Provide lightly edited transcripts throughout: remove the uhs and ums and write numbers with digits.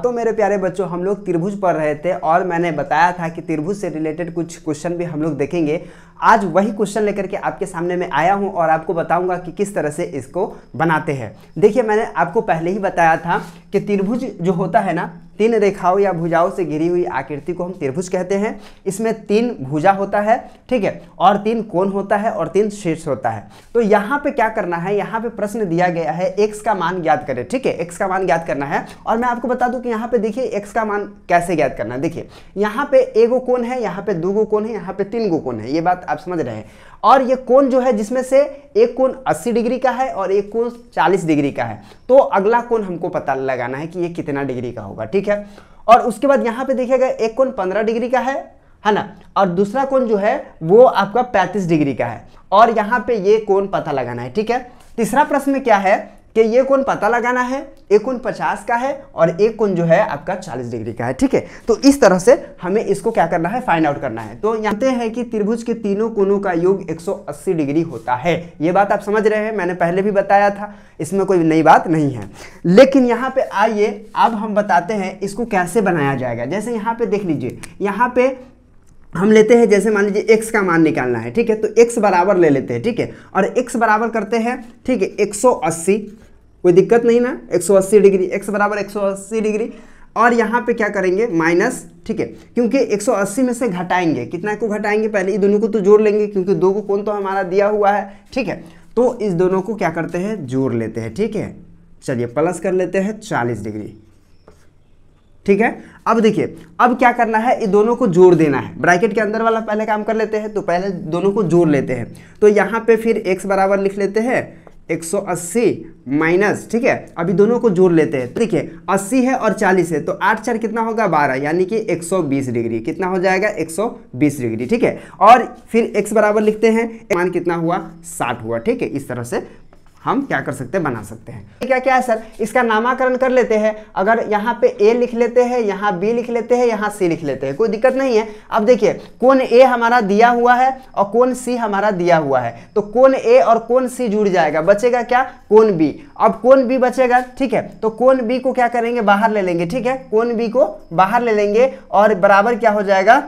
तो मेरे प्यारे बच्चों हम लोग त्रिभुज पढ़ रहे थे और मैंने बताया था कि त्रिभुज से रिलेटेड कुछ क्वेश्चन भी हम लोग देखेंगे। आज वही क्वेश्चन लेकर के आपके सामने मैं आया हूं और आपको बताऊंगा कि किस तरह से इसको बनाते हैं। देखिए मैंने आपको पहले ही बताया था कि त्रिभुज जो होता है ना, तीन रेखाओं या भुजाओं से घिरी हुई आकृति को हम त्रिभुज कहते हैं। इसमें तीन भुजा होता है, ठीक है, और तीन कोण होता है और तीन शीर्ष होता है। तो यहाँ पे क्या करना है, यहाँ पे प्रश्न दिया गया है x का मान ज्ञात करें, ठीक है, x का मान ज्ञात करना है। और मैं आपको बता दूं कि यहाँ पे देखिए x का मान कैसे ज्ञात करना है। देखिए यहाँ पे एगो कोण है, यहाँ पे दो गो कोण है, यहाँ पे तीन गो कोण है, ये बात आप समझ रहे हैं। और ये कोण जो है जिसमें से एक कोण 80 डिग्री का है और एक कोण 40 डिग्री का है, तो अगला कोण हमको पता लगाना है कि ये कितना डिग्री का होगा, ठीक है। और उसके बाद यहाँ पे देखिएगा एक कोण 15 डिग्री का है ना, और दूसरा कोण जो है वो आपका 35 डिग्री का है, और यहाँ पे ये कोण पता लगाना है, ठीक है। तीसरा प्रश्न में क्या है कि ये कोण पता लगाना है, एक कोण 50 का है और एक कोण जो है आपका 40 डिग्री का है, ठीक है। तो इस तरह से हमें इसको क्या करना है, फाइंड आउट करना है। तो जानते हैं कि त्रिभुज के तीनों कोणों का योग 180 डिग्री होता है। ये बात आप समझ रहे हैं, मैंने पहले भी बताया था, इसमें कोई नई बात नहीं है। लेकिन यहाँ पे आइए अब हम बताते हैं इसको कैसे बनाया जाएगा। जैसे यहाँ पे देख लीजिए, यहाँ पे हम लेते हैं, जैसे मान लीजिए x का मान निकालना है, ठीक है, तो x बराबर ले लेते हैं, ठीक है, और x बराबर करते हैं, ठीक है, 180, कोई दिक्कत नहीं ना, 180 डिग्री, x बराबर 180 डिग्री। और यहाँ पे क्या करेंगे, माइनस, ठीक है, क्योंकि 180 में से घटाएंगे, कितना को घटाएंगे, पहले इन दोनों को तो जोड़ लेंगे क्योंकि दो को कोण तो हमारा दिया हुआ है, ठीक है। तो इस दोनों को क्या करते हैं, जोड़ लेते हैं, ठीक है। चलिए प्लस कर लेते हैं 40 डिग्री, ठीक है। अब देखिए अब क्या करना है, ये दोनों को जोड़ देना है। ब्रैकेट के अंदर वाला पहले काम कर लेते हैं, तो पहले दोनों को जोड़ लेते हैं। तो यहाँ पे फिर x बराबर लिख लेते हैं 180 माइनस, ठीक है, अभी दोनों को जोड़ लेते हैं। देखिए 80 है और 40 है, तो 8 4 कितना होगा 12, यानी कि 120 डिग्री, कितना हो जाएगा 120 डिग्री, ठीक है। और फिर x बराबर लिखते हैं, मान कितना हुआ 60 हुआ, ठीक है। इस तरह से हम क्या कर सकते हैं, बना सकते हैं। क्या क्या है सर, इसका नामकरण कर लेते हैं। अगर यहाँ पे a लिख लेते हैं, यहाँ b लिख लेते हैं, यहाँ c लिख लेते हैं, कोई दिक्कत नहीं है। अब देखिए कोण a हमारा दिया हुआ है और कोण c हमारा दिया हुआ है, तो कोण a और कोण c जुड़ जाएगा, बचेगा क्या, कोण b। अब कोण b बचेगा, ठीक है, तो कोण b को क्या करेंगे, बाहर ले लेंगे, ठीक है, कोण b को बाहर ले लेंगे और बराबर क्या हो जाएगा,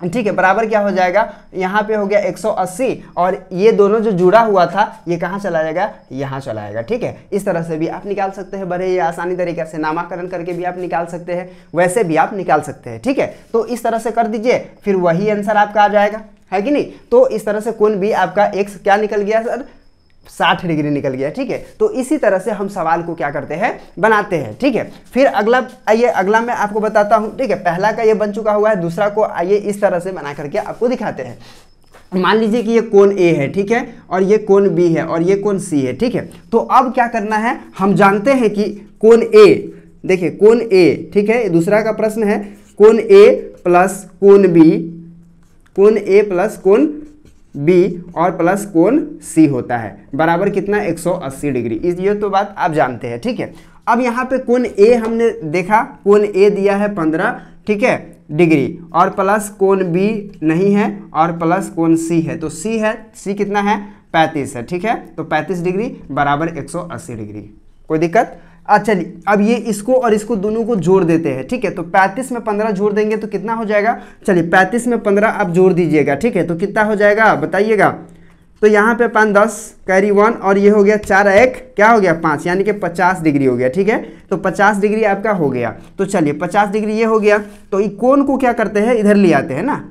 ठीक है, बराबर क्या हो जाएगा, यहाँ पे हो गया 180 और ये दोनों जो जुड़ा हुआ था ये कहाँ चला जाएगा, यहाँ चला जाएगा, ठीक है। इस तरह से भी आप निकाल सकते हैं, बड़े ही आसानी तरीके से नामकरण करके भी आप निकाल सकते हैं, वैसे भी आप निकाल सकते हैं, ठीक है। तो इस तरह से कर दीजिए, फिर वही आंसर आपका आ जाएगा, है कि नहीं। तो इस तरह से कोण भी आपका x क्या निकल गया सर, 60 डिग्री निकल गया, ठीक है। तो इसी तरह से हम सवाल को क्या करते हैं, बनाते हैं, ठीक है। फिर अगला आइए, अगला मैं आपको बताता हूं, ठीक है। पहला का ये बन चुका हुआ है, दूसरा को आइए इस तरह से बना करके आपको दिखाते हैं। मान लीजिए कि ये कोण A है, ठीक है, और ये कोण B है और ये कोण C है, ठीक है। तो अब क्या करना है, हम जानते हैं कि कोण A, देखिए कोण A, ठीक है, दूसरा का प्रश्न है कोण A प्लस कोण B, कोण A प्लस कोण B और प्लस कोण C होता है, बराबर कितना 180 डिग्री। ये तो बात आप जानते हैं, ठीक है। अब यहाँ पे कोण A हमने देखा, कोण A दिया है 15, ठीक है, डिग्री, और प्लस कोण B नहीं है और प्लस कोण C है, तो C है, C कितना है 35 है, ठीक है। तो 35 डिग्री बराबर 180 डिग्री, कोई दिक्कत। चलिए अब ये इसको और इसको दोनों को जोड़ देते हैं, ठीक है। तो 35 में 15 जोड़ देंगे तो कितना हो जाएगा, चलिए 35 में 15 आप जोड़ दीजिएगा, ठीक है, तो कितना हो जाएगा बताइएगा। तो यहाँ पे 5 10 कैरी 1 और ये हो गया 4 1 क्या हो गया 5, यानी कि 50 डिग्री हो गया, ठीक है। तो 50 डिग्री आपका हो गया। तो चलिए 50 डिग्री ये हो गया, तो कोण को क्या करते हैं, इधर ले आते हैं ना,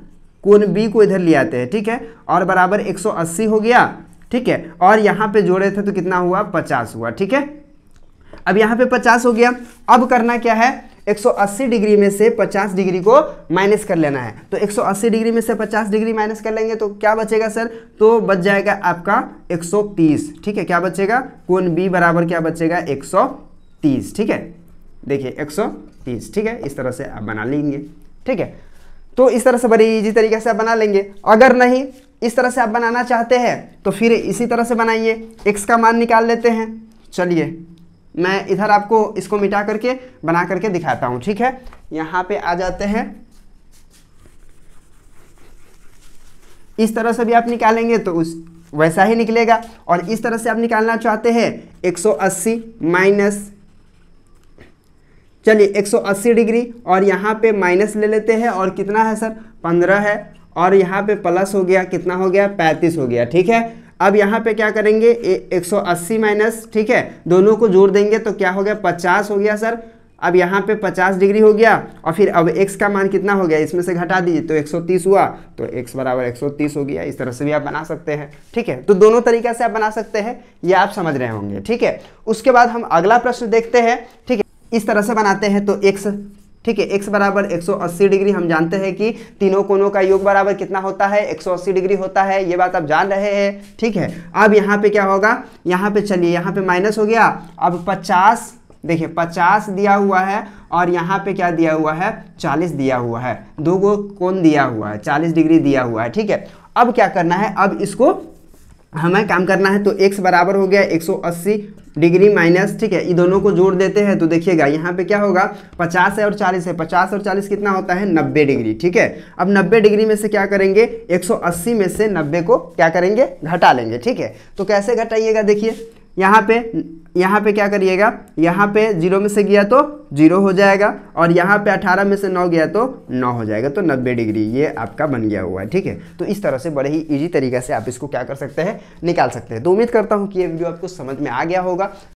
कोण B को इधर ले आते हैं, ठीक है, और बराबर 180 हो गया, ठीक है। और यहाँ पे जोड़े थे तो कितना हुआ 50 हुआ, ठीक है। अब यहाँ पे 50 हो गया। अब करना क्या है, 180 डिग्री में से 50 डिग्री को माइनस कर लेना है। तो 180 डिग्री में से 50 डिग्री माइनस कर लेंगे तो क्या बचेगा सर, तो बच जाएगा आपका 130, ठीक है। क्या बचेगा, कोण B बराबर क्या बचेगा 130, ठीक है। देखिए 130, ठीक है, इस तरह से आप बना लेंगे, ठीक है। तो इस तरह से बड़ी इजी तरीके से आप बना लेंगे। अगर नहीं इस तरह से आप बनाना चाहते हैं तो फिर इसी तरह से बनाइए, x का मान निकाल लेते हैं। चलिए मैं इधर आपको इसको मिटा करके बना करके दिखाता हूं, ठीक है। यहाँ पे आ जाते हैं, इस तरह से भी आप निकालेंगे तो उस वैसा ही निकलेगा। और इस तरह से आप निकालना चाहते हैं 180 माइनस चलिए 180 डिग्री और यहाँ पे माइनस ले लेते हैं और कितना है सर 15 है और यहाँ पे प्लस हो गया, कितना हो गया 35 हो गया। ठीक है, अब यहाँ पे क्या करेंगे 180 माइनस, ठीक है, दोनों को जोड़ देंगे तो क्या हो गया 50 हो गया सर। अब यहाँ पे 50 डिग्री हो गया और फिर अब x का मान कितना हो गया, इसमें से घटा दीजिए तो 130 हुआ, तो x बराबर 130 हो गया। इस तरह से भी आप बना सकते हैं। ठीक है, तो दोनों तरीका से आप बना सकते हैं, ये आप समझ रहे होंगे। ठीक है, उसके बाद हम अगला प्रश्न देखते हैं। ठीक है, इस तरह से बनाते हैं तो x, ठीक है, x बराबर 180 डिग्री, हम जानते हैं कि तीनों कोनों का योग बराबर कितना होता है 180 डिग्री होता है, ये बात आप जान रहे हैं। ठीक है, अब यहाँ पे क्या होगा, यहाँ पे चलिए यहाँ पे माइनस हो गया, अब 50, देखिए 50 दिया हुआ है और यहाँ पे क्या दिया हुआ है 40 दिया हुआ है, दो को कोण दिया हुआ है, 40 डिग्री दिया हुआ है। ठीक है, अब क्या करना है, अब इसको हमें काम करना है तो x बराबर हो गया 180 डिग्री माइनस, ठीक है, ये दोनों को जोड़ देते हैं तो देखिएगा यहाँ पे क्या होगा 50 है और 40 है, 50 और 40 कितना होता है 90 डिग्री। ठीक है, अब 90 डिग्री में से क्या करेंगे 180 में से 90 को क्या करेंगे घटा लेंगे। ठीक है, तो कैसे घटाइएगा, देखिए यहाँ पे क्या करिएगा, यहाँ पे 0 में से गया तो 0 हो जाएगा और यहाँ पे 18 में से 9 गया तो 9 हो जाएगा, तो 90 डिग्री ये आपका बन गया हुआ है। ठीक है, तो इस तरह से बड़े ही इजी तरीके से आप इसको क्या कर सकते हैं, निकाल सकते हैं। तो उम्मीद करता हूँ कि ये वीडियो आपको समझ में आ गया होगा।